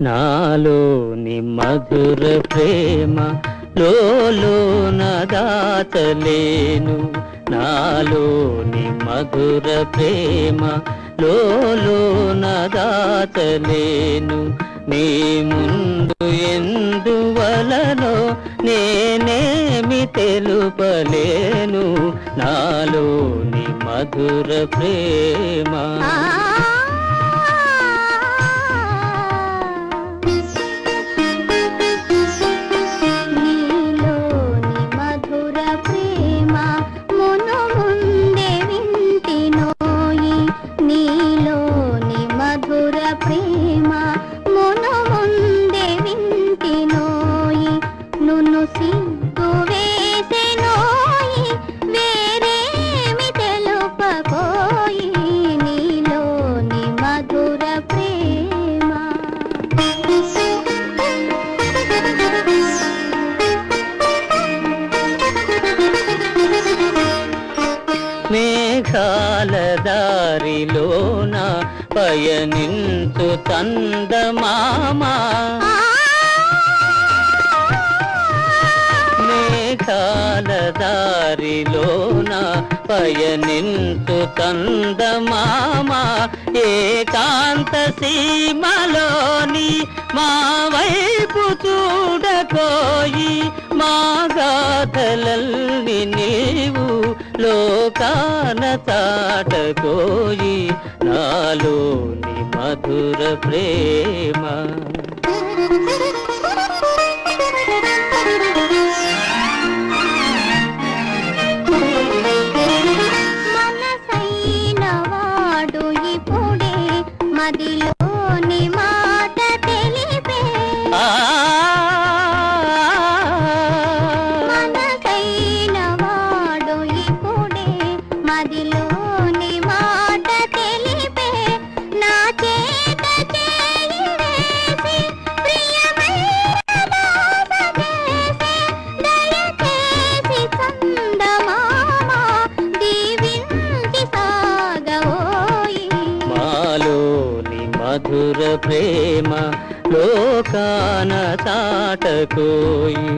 నాలోని మధుర ప్రేమ లోలోన దాచలేను, నాలోని మధుర ప్రేమ లోలోన దాచలేను. నీ ముందు ఎందువలనో నేనేమి తెలుపలేను, నాలోని మధుర ప్రేమ. మేఘాల దారిలోన పయనించు చందమామా, మేఘాల దారిలోన పయనించు చందమామా, ఏకాంత సీమలోని మా వైపు చూడకోయి, మా గాథలల్ని నీవు లోకాన చాటకోయి, నాలోని మధుర ప్రేమ. మనసైన వాడు ఇప్పుడే మదిలోని మాట తెలిపే, మనసైన వాడు ఇప్పుడే మదిలోని మాట తెలిపే, నా చేత చేయి వేసి ప్రియమైన దాస చేసే, దయచేసి చందమామ దీవించి సాగవోయి. మాలోని మధుర ప్రేమ లోకాన చాటకోయి.